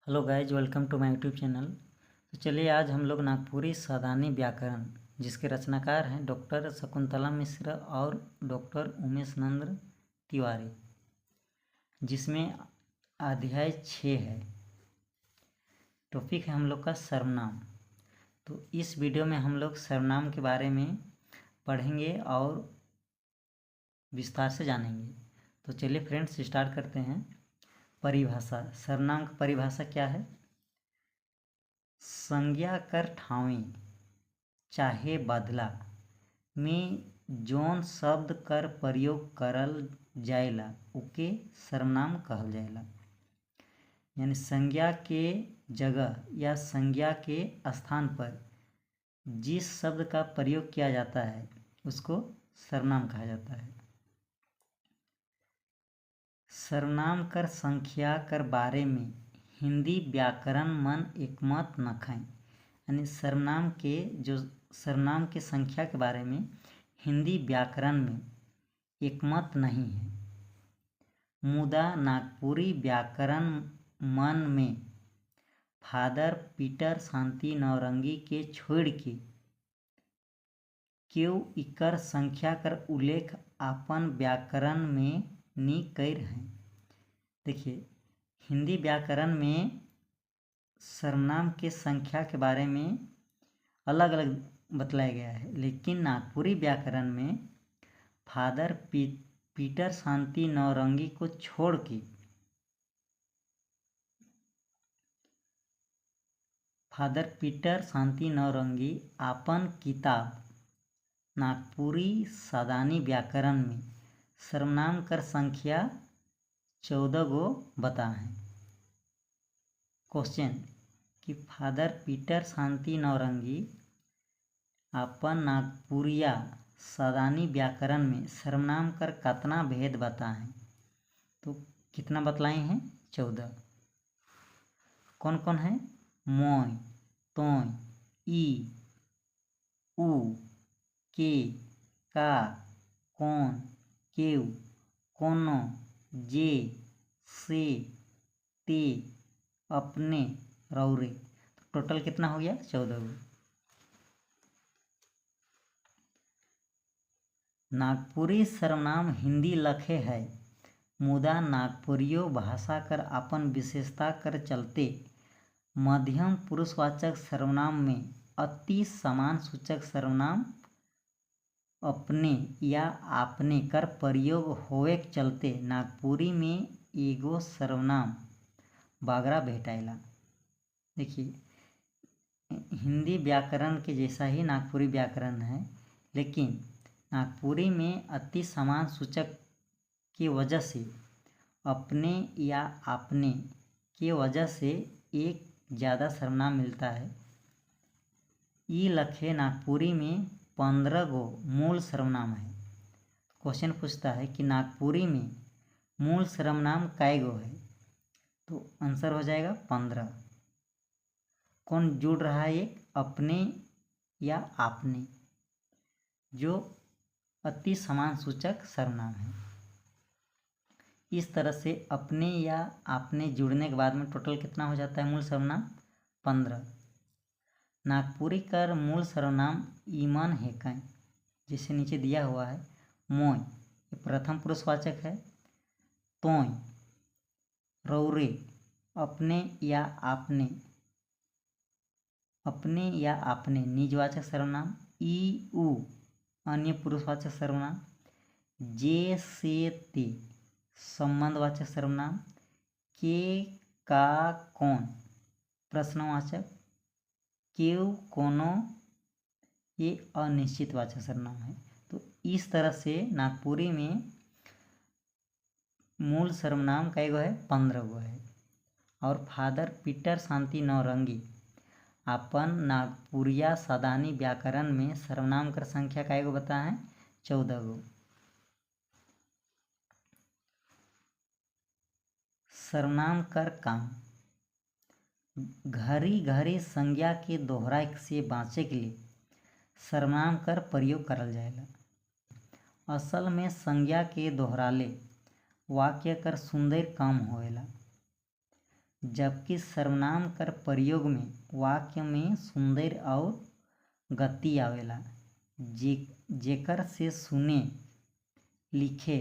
Hello guys, welcome to my YouTube channel. तो चलिए आज हम लोग नागपुरी सादानी व्याकरण जिसके रचनाकार हैं डॉक्टर शकुंतला मिश्र और डॉक्टर उमेश नंद तिवारी, जिसमें अध्याय 6 है। टॉपिक है हम लोग का सर्वनाम। तो इस वीडियो में हम लोग सर्वनाम के बारे में पढ़ेंगे और विस्तार से जानेंगे। तो चलिए फ्रेंड्स स्टार्ट करते हैं। परिभाषा। सर्वनाम की परिभाषा क्या है? संज्ञा कर ठावें चाहे बदला में जौन शब्द कर प्रयोग करल जाएला उके सर्वनाम कहल जाएला। यानी संज्ञा के जगह या संज्ञा के स्थान पर जिस शब्द का प्रयोग किया जाता है उसको सर्वनाम कहा जाता है। सर्वनाम कर संख्या कर बारे में हिंदी व्याकरण मन एकमत न खाएं। यानी सर्वनाम के संख्या के बारे में हिंदी व्याकरण में एकमत नहीं है। मुदा नागपुरी व्याकरण मन में फादर पीटर शांति नौरंगी के छोड़ के केउ इकर संख्या कर उल्लेख अपन व्याकरण में नी कर हैं। देखिए, हिंदी व्याकरण में सर्वनाम के संख्या के बारे में अलग अलग बतलाया गया है, लेकिन नागपुरी व्याकरण में फादर पीटर शांति नौरंगी को छोड़ के फादर पीटर शांति नौरंगी अपन किताब नागपुरी सादानी व्याकरण में सर्वनाम कर संख्या 14 गो बता है। क्वेश्चन कि फादर पीटर शांति नौरंगी अपन नागपुरिया सादानी व्याकरण में सर्वनाम कर कितना भेद बता है? तो कितना बतलाए हैं? 14। कौन कौन है? मोय, तोय, ई, उ, के, का, कौन, केउ, कोनो, जे, से, ते, अपने, रौरे। तो टोटल कितना हो गया? 14 गो। नागपुरी सर्वनाम हिंदी लखे है, मुदा नागपुरियो भाषा कर अपन विशेषता कर चलते मध्यम पुरुषवाचक सर्वनाम में अति समान सूचक सर्वनाम अपने या आपने कर प्रयोग होवे के चलते नागपुरी में एगो सर्वनाम बागरा भेटाइला। देखिए, हिंदी व्याकरण के जैसा ही नागपुरी व्याकरण है, लेकिन नागपुरी में अति समान सूचक की वजह से अपने या आपने के वजह से एक ज़्यादा सर्वनाम मिलता है। ई लखे नागपुरी में 15 गो मूल सर्वनाम है। क्वेश्चन पूछता है कि नागपुरी में मूल सर्वनाम कै गो है? तो आंसर हो जाएगा 15। कौन जुड़ रहा है? एक अपने या आपने, जो अति समान सूचक सर्वनाम है। इस तरह से अपने या आपने जुड़ने के बाद में टोटल कितना हो जाता है मूल सर्वनाम? 15। नागपुरी कर मूल सर्वनाम ईमन है कै, जिसे नीचे दिया हुआ है। मोय ये प्रथम पुरुषवाचक है। तोय, रौरे, अपने या आपने निजवाचक सर्वनाम। ई, उ अन्य पुरुषवाचक सर्वनाम। जे, से, ते संबंधवाचक सर्वनाम। के, का, कौन प्रश्नवाचक। केउ, कोनो ये अनिश्चितवाचक सर्वनाम है। तो इस तरह से नागपुरी में मूल सर्वनाम कै गो है? 15 गो है। और फादर पीटर शांति नौरंगी अपन नागपुरिया सादानी व्याकरण में सर्वनाम कर संख्या कै गो बता है? 14 गो। सर्वनाम कर काम। घरी घरी संज्ञा के दोहराए से बाँचे के लिए सर्वनाम कर प्रयोग करल जाएला। असल में संज्ञा के दोहराले वाक्य कर सुंदर काम होएला। जबकि सर्वनाम कर प्रयोग में वाक्य में सुंदर और गति आवेला, जेकर से सुने, लिखे,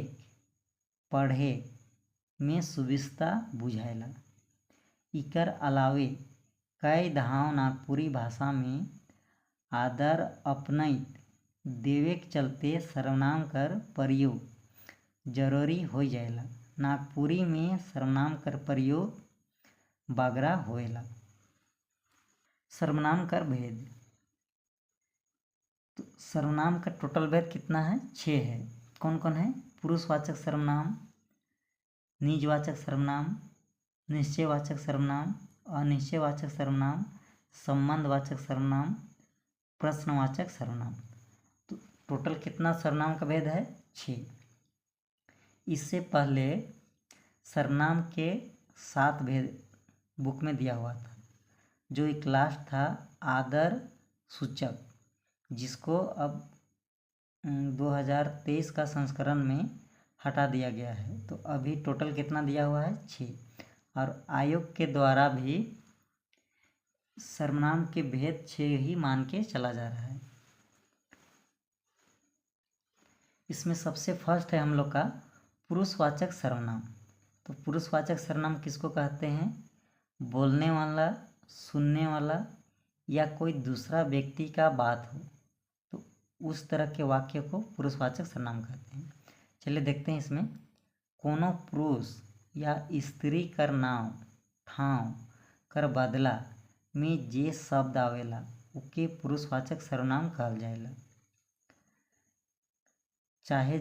पढ़े में सुविधा बुझाएला। इकर अलावे कई धाव नागपुरी भाषा में आदर अपनैत देवे के चलते सर्वनाम कर प्रयोग जरूरी हो जाएला। नागपुरी में सर्वनाम कर प्रयोग बगरा होएला। सर्वनाम कर भेद, तो सर्वनाम का टोटल भेद कितना है? 6 है। कौन कौन है? पुरुषवाचक सर्वनाम, निजवाचक सर्वनाम, निश्चयवाचक सर्वनाम, अनिश्चयवाचक सर्वनाम, संबंधवाचक सर्वनाम, प्रश्नवाचक सर्वनाम। तो टोटल कितना सर्वनाम का भेद है? 6। इससे पहले सर्वनाम के 7 भेद बुक में दिया हुआ था, जो एक लास्ट था आदर सूचक, जिसको अब 2023 का संस्करण में हटा दिया गया है। तो अभी टोटल कितना दिया हुआ है? 6। और आयोग के द्वारा भी सर्वनाम के भेद 6 ही मान के चला जा रहा है। इसमें सबसे फर्स्ट है हम लोग का पुरुषवाचक सर्वनाम। तो पुरुषवाचक सर्वनाम किसको कहते हैं? बोलने वाला, सुनने वाला या कोई दूसरा व्यक्ति का बात हो तो उस तरह के वाक्य को पुरुषवाचक सर्वनाम कहते हैं। चलिए देखते हैं इसमें। कोनो पुरुष या स्त्री कर नाम, ठाव कर बदला में जे शब्द आवेला उके पुरुषवाचक सर्वनाम कहल जाएला। चाहे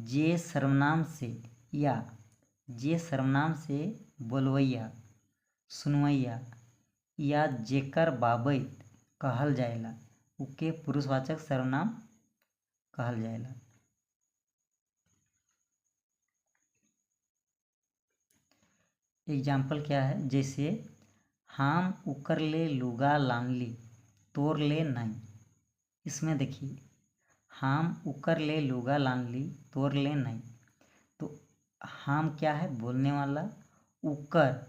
जे सर्वनाम से या जे सर्वनाम से बोलवैया, सुनवैया या जेकर बाबत कहल जाएला उके पुरुषवाचक सर्वनाम कहल जाएला। एग्जाम्पल क्या है? जैसे हम उकर ले लुगा लानली तोर ले नहीं। इसमें देखिए, हम उकर ले लुगा लानली तोर ले नहीं। तो हम क्या है? बोलने वाला। उकर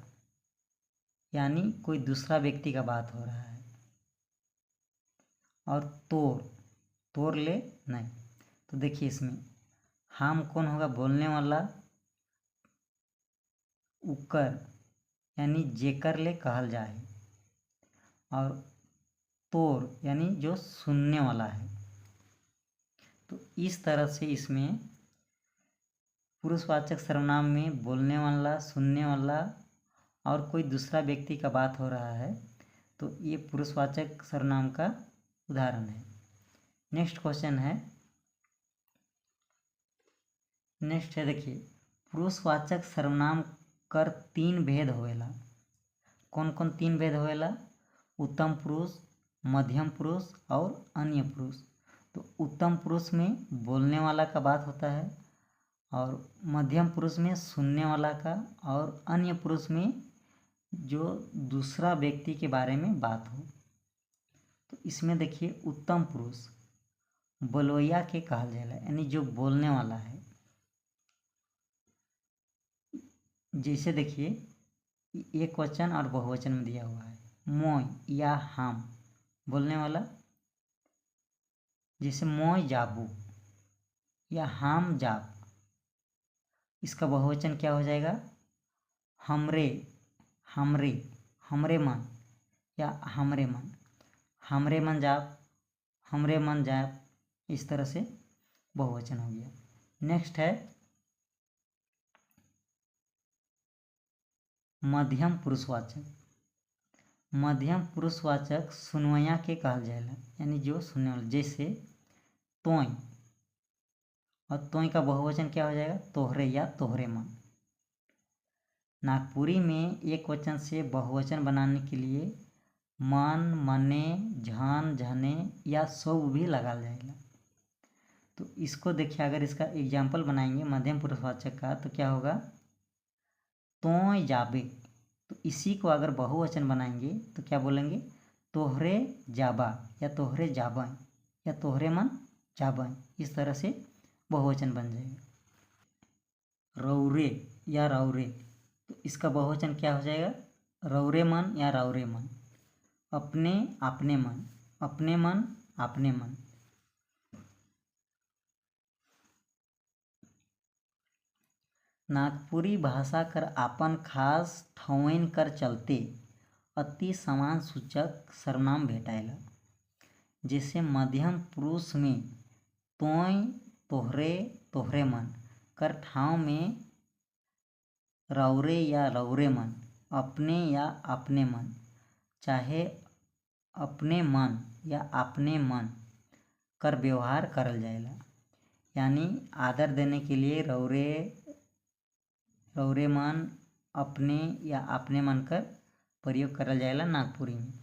यानी कोई दूसरा व्यक्ति का बात हो रहा है। और तोर ले नहीं। तो देखिए इसमें हम कौन होगा? बोलने वाला। उकर यानी जेकर ले कहल जाए, और तोर यानी जो सुनने वाला है। तो इस तरह से इसमें पुरुषवाचक सर्वनाम में बोलने वाला, सुनने वाला और कोई दूसरा व्यक्ति का बात हो रहा है, तो ये पुरुषवाचक सर्वनाम का उदाहरण है। नेक्स्ट क्वेश्चन है। नेक्स्ट है, देखिए, पुरुषवाचक सर्वनाम कर 3 भेद होवेला। कौन कौन 3 भेद होवेला? उत्तम पुरुष, मध्यम पुरुष और अन्य पुरुष। तो उत्तम पुरुष में बोलने वाला का बात होता है, और मध्यम पुरुष में सुनने वाला का, और अन्य पुरुष में जो दूसरा व्यक्ति के बारे में बात हो। तो इसमें देखिए, उत्तम पुरुष बोलवैया के कहल जाएला, यानी जो बोलने वाला है। जैसे देखिए, एक वचन और बहुवचन में दिया हुआ है। मोय या हम, बोलने वाला। जैसे मोय जाबू या हम जाब, इसका बहुवचन क्या हो जाएगा? हमरे, हमरे, हमरे मन या हमरे मन, हमरे मन जाब, हमरे मन जाब। इस तरह से बहुवचन हो गया। नेक्स्ट है मध्यम पुरुषवाचक। मध्यम पुरुषवाचक सुनवैया के कहल जाएला, यानी जो सुनने वाला। जैसे तोय, और तोय का बहुवचन क्या हो जाएगा? तोहरे या तोहरे मन। नागपुरी में एक वचन से बहुवचन बनाने के लिए मन, मने, झन, झने या सब भी लगा जाएगा। तो इसको देखिए, अगर इसका एग्जाम्पल बनाएंगे मध्यम पुरुषवाचक का, तो क्या होगा? तोय जाबे। तो इसी को अगर बहुवचन बनाएंगे तो क्या बोलेंगे? तोहरे जाबा या तोहरे जाबें या तोहरे मन जाबें। इस तरह से बहुवचन बन जाएगा। रौरे या रौरे, तो इसका बहुवचन क्या हो जाएगा? रौरे मन या रौरे मन, अपने आपने मन, अपने मन आपने मन। नागपुरी भाषा कर आपन खास ठौइन कर चलते अति समान सूचक सर्वनाम भेटाएला। जैसे मध्यम पुरुष में तोय, तोहरे, तोहरे मन कर ठाव में रौरे या रौरे मन, अपने या अपने मन, चाहे अपने मन या अपने मन कर व्यवहार करल जाएला। यानी आदर देने के लिए रौरे, रौरे मन, अपने या अपने मन कर प्रयोग करल जाएला नागपुरी में।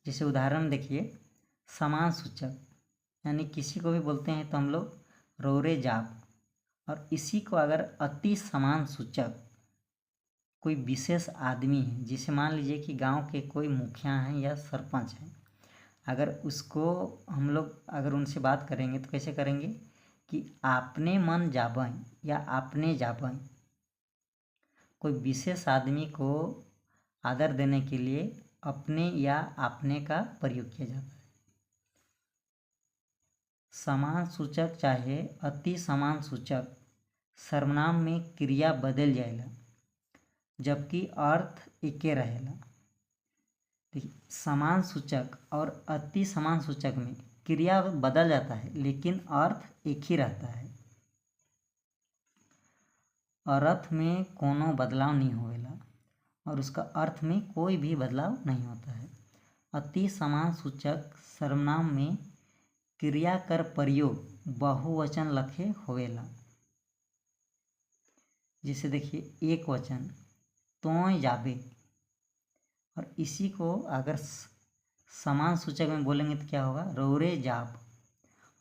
जैसे उदाहरण देखिए, समान सूचक, यानी किसी को भी बोलते हैं तो हम लोग रौरे जाप, और इसी को अगर अति समान सूचक कोई विशेष आदमी है, जिसे मान लीजिए कि गांव के कोई मुखिया हैं या सरपंच हैं, अगर उसको हम लोग अगर उनसे बात करेंगे तो कैसे करेंगे कि आपने मन जाबें या आपने जाबें। कोई विशेष आदमी को आदर देने के लिए अपने या आपने का प्रयोग किया जाता है। समान सूचक चाहे अति समान सूचक सर्वनाम में क्रिया बदल जाएला, जबकि अर्थ एके रहेला। देखिए, समान सूचक और अति समान सूचक में क्रिया बदल जाता है लेकिन अर्थ एक ही रहता है। अर्थ में कोनो बदलाव नहीं होएला और उसका अर्थ में कोई भी बदलाव नहीं होता है। अति समान सूचक सर्वनाम में क्रिया कर प्रयोग बहुवचन लखे होवेला। जैसे देखिए, एक वचन तोय जाबे, और इसी को अगर समान सूचक में बोलेंगे तो क्या होगा, रौरे जाब।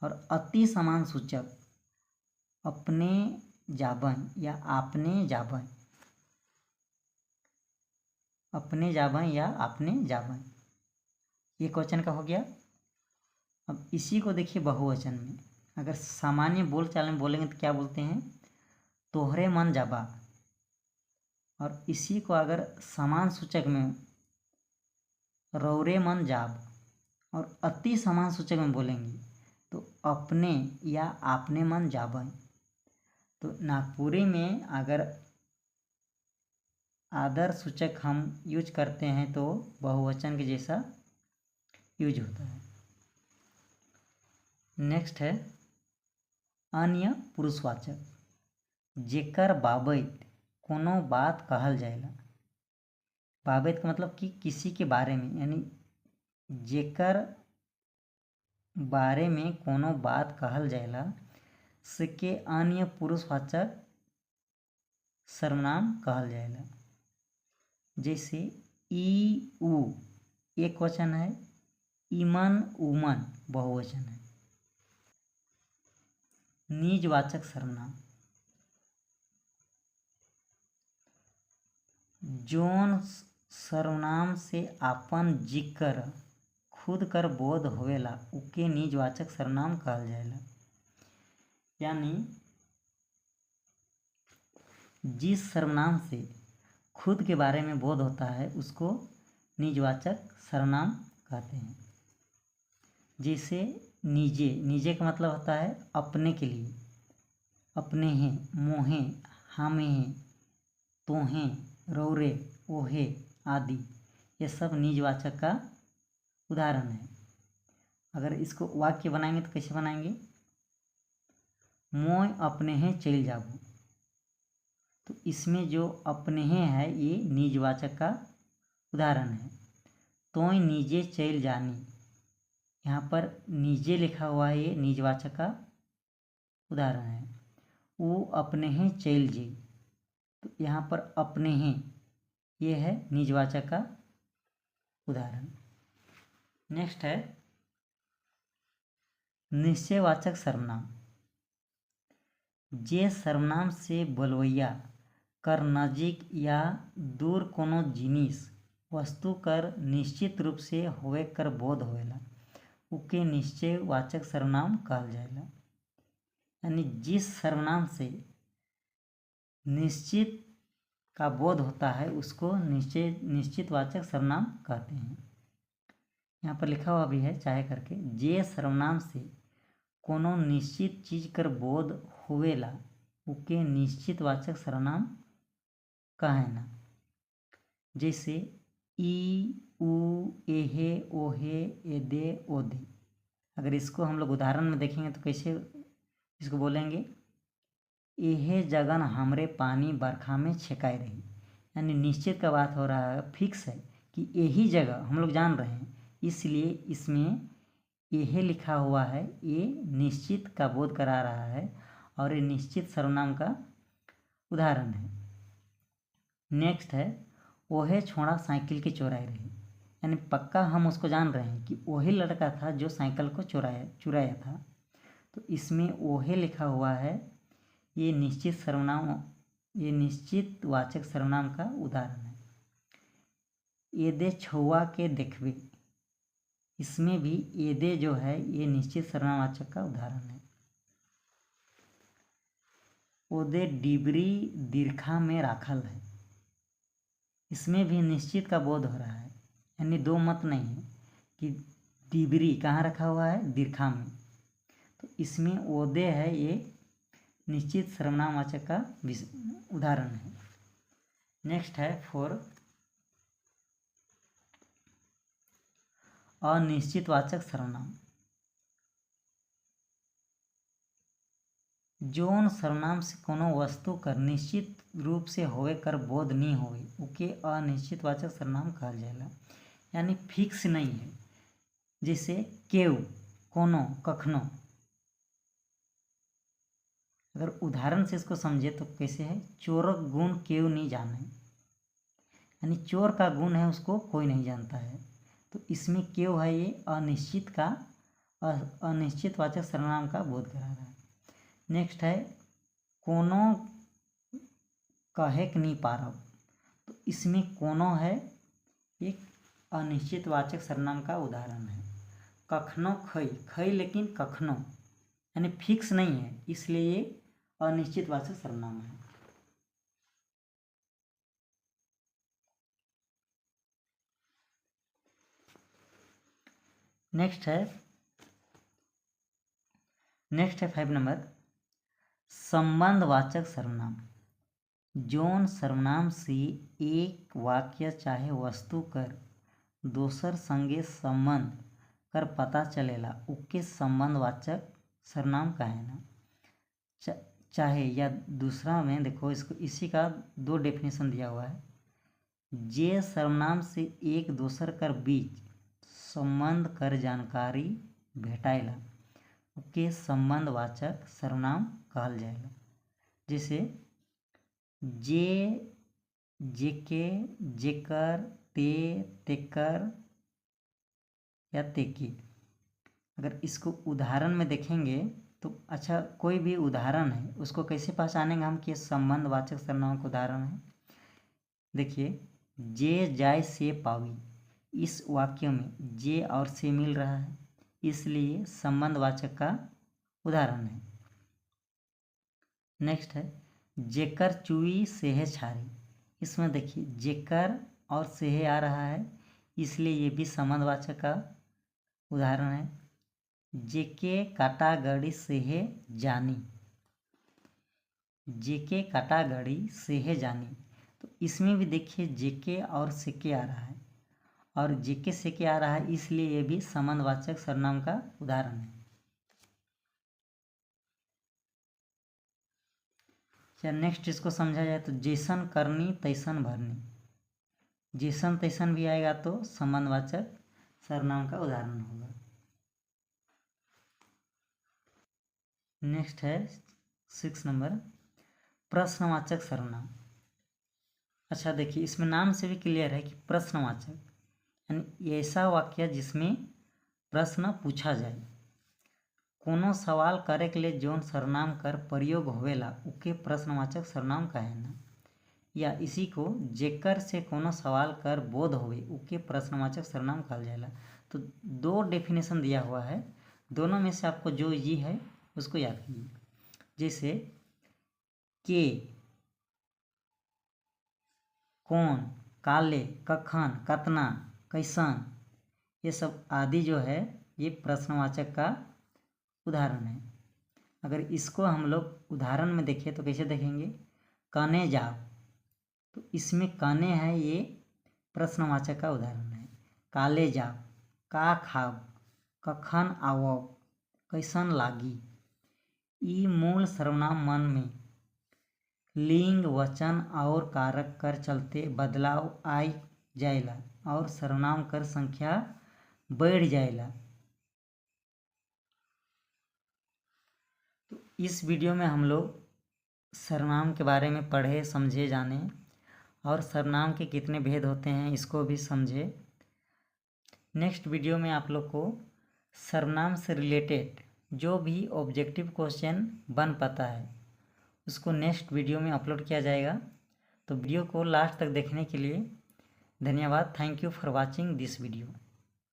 और अति समान सूचक अपने जाबन या आपने जाबन, अपने जाबन या आपने जाबन, एक वचन का हो गया। अब इसी को देखिए बहुवचन में, अगर सामान्य बोल चाल में बोलेंगे तो क्या बोलते हैं, तोहरे मन जाबा। और इसी को अगर समान सूचक में रौरे मन जाब और अति समान सूचक में बोलेंगे तो अपने या आपने मन जाबन। तो नागपुरी में अगर आदर सूचक हम यूज करते हैं तो बहुवचन के जैसा यूज होता है। नेक्स्ट है अन्य पुरुषवाचक, जेकर बाबत कोनो बात कहल जाएला। बाबत का मतलब कि किसी के बारे में, यानी जेकर बारे में कोनो बात कहल जाएला सके अन्य पुरुषवाचक सर्वनाम कहल जाएला। जैसे ई उ एक वचन है, इमन उमन बहुवचन है। निजवाचक सर्वनाम, जोन सर्वनाम से आपन जिक्र खुद कर बोध होवेला उके निजवाचक सर्वनाम कहल जाएला। यानी जिस सर्वनाम से खुद के बारे में बोध होता है उसको निजवाचक सर्वनाम कहते हैं। जैसे निजे, निजे का मतलब होता है अपने के लिए, अपने हैं, मोहे, हामे हैं, तोहे, रौरे, ओहे आदि, ये सब निजवाचक का उदाहरण है। अगर इसको वाक्य बनाएंगे तो कैसे बनाएंगे, मोय अपने हैं चल जाबू। तो इसमें जो अपने हैं है ये निजवाचक का उदाहरण है। तोय निजे चल जानी, यहाँ पर निजे लिखा हुआ है, ये निजवाचक का उदाहरण है। वो अपने हैं चल जे, तो यहाँ पर अपने हैं ये है निजवाचक का उदाहरण। नेक्स्ट है निश्चयवाचक सर्वनाम, जे सर्वनाम से बोलवैया कर नजीक या दूर कोनो जिनिस वस्तु कर निश्चित रूप से होवे कर बोध होवेला उके निश्चयवाचक सर्वनाम कहल जाएला। यानी जिस सर्वनाम से निश्चित का बोध होता है उसको निश्चित वाचक सर्वनाम कहते हैं। यहाँ पर लिखा हुआ भी है चाहे करके, जे सर्वनाम से कोनो निश्चित चीज कर बोध होवेला उके निश्चित वाचक सर्वनाम कहेना। जैसे ई, उ, एहे, ओहे, एदे, ओदे। अगर इसको हम लोग उदाहरण में देखेंगे तो कैसे इसको बोलेंगे, एहे जगन हमरे पानी बरखा में छेकाई रही। यानी निश्चित का बात हो रहा है, फिक्स है कि यही जगह हम लोग जान रहे हैं, इसलिए इसमें यह लिखा हुआ है, ये निश्चित का बोध करा रहा है और ये निश्चित सर्वनाम का उदाहरण है। नेक्स्ट है, ओहे छोड़ा साइकिल की चुराई रही। यानी पक्का हम उसको जान रहे हैं कि वही लड़का था जो साइकिल को चुराया था। तो इसमें ओहे लिखा हुआ है, ये निश्चित सर्वनाम, ये निश्चित वाचक सर्वनाम का उदाहरण है। एदे छुआ के देखबे, इसमें भी एदे जो है ये निश्चित सर्वनामवाचक का उदाहरण है। ओदे डिबरी दीर्घा में राखल है, इसमें भी निश्चित का बोध हो रहा है। यानी दो मत नहीं है कि डिबरी कहाँ रखा हुआ है, दीर्घा में। तो इसमें ओदे है, ये निश्चित सर्वनामवाचक का उदाहरण है। नेक्स्ट है 4, अनिश्चित वाचक सर्वनाम। जौन सर्वनाम से कोनो वस्तु कर निश्चित रूप से होवे कर बोध नहीं होवे उके अनिश्चित वाचक सर्वनाम कहल जाला। यानी फिक्स नहीं है। जैसे केव, कोनो, कखनो। अगर उदाहरण से इसको समझे तो कैसे है, चोरक गुण केव नहीं जाने। यानी चोर का गुण है उसको कोई नहीं जानता है। तो इसमें केव है, ये अनिश्चित वाचक सर्वनाम का बोध करा रहा है। नेक्स्ट है, कोनो कहे नहीं पारब। तो इसमें कोनो है एक अनिश्चित वाचक सर्वनाम का उदाहरण है। कखनो खई, खई लेकिन कखनो, यानी फिक्स नहीं है, इसलिए ये अनिश्चित वाचक सर्वनाम है। नेक्स्ट है 5 नंबर, संबंधवाचक सर्वनाम। जौन सर्वनाम से एक वाक्य चाहे वस्तु कर दोसर संगे संबंध कर पता चलेला उके संबंधवाचक सर्वनाम कहेना। चाहे या दूसरा में देखो, इसको इसी का 2 डेफिनेशन दिया हुआ है। जे सर्वनाम से एक दोसर कर बीच संबंध कर जानकारी भेटाइला उके संबंधवाचक सर्वनाम कहल जाएगा। जैसे जे, जेके, जेकर, ते, तेकर या तेकी। अगर इसको उदाहरण में देखेंगे तो अच्छा, कोई भी उदाहरण है उसको कैसे पहचानेंगे हम कि संबंधवाचक सर्वनाम का उदाहरण है। देखिए, जे जाय से पावी, इस वाक्य में जे और से मिल रहा है, इसलिए संबंधवाचक का उदाहरण है। नेक्स्ट है, जेकर चुई सेहे छारी। इसमें देखिए जेकर और सेहे आ रहा है, इसलिए ये भी संबंधवाचक का उदाहरण है। जेके काटा गड़ी सेहे जानी, जेके काटा गड़ी सेहे जानी। तो इसमें भी देखिए जेके और सेके आ रहा है, और जेके सेके आ रहा है, इसलिए ये भी संबंधवाचक सर्वनाम का उदाहरण है। नेक्स्ट इसको समझा जाए तो जैसन करनी तैसन भरनी। जैसन तैसन भी आएगा तो संबंधवाचक सर्वनाम का उदाहरण होगा। नेक्स्ट है 6 नंबर, प्रश्नवाचक सर्वनाम। अच्छा देखिए, इसमें नाम से भी क्लियर है कि प्रश्नवाचक यानी ऐसा वाक्य जिसमें प्रश्न पूछा जाए। कोनो सवाल करे के लिए जौन सर्वनाम कर प्रयोग होवेला उके प्रश्नवाचक सर्वनाम कहेना। या इसी को जेकर से कोनो सवाल कर बोध होवे उके प्रश्नवाचक सर्वनाम कहल जाएला। तो 2 डेफिनेशन दिया हुआ है, दोनों में से आपको जो इजी है उसको याद कीजिए। जैसे के कौन, काले, कखन, कतना, कैसन, ये सब आदि जो है ये प्रश्नवाचक का उदाहरण है। अगर इसको हम लोग उदाहरण में देखें तो कैसे देखेंगे, कने जाओ, तो इसमें कने है ये प्रश्नवाचक का उदाहरण है। काले जाओ, का खाओ, कखन आओ, कैसन लागी। ई मूल सर्वनाम मन में लिंग, वचन और कारक कर चलते बदलाव आई जाएला और सर्वनाम कर संख्या बढ़ जाएला। तो इस वीडियो में हम लोग सर्वनाम के बारे में पढ़े, समझे, जाने और सर्वनाम के कितने भेद होते हैं इसको भी समझे। नेक्स्ट वीडियो में आप लोग को सर्वनाम से रिलेटेड जो भी ऑब्जेक्टिव क्वेश्चन बन पाता है उसको नेक्स्ट वीडियो में अपलोड किया जाएगा। तो वीडियो को लास्ट तक देखने के लिए धन्यवाद। Thank you for watching this video.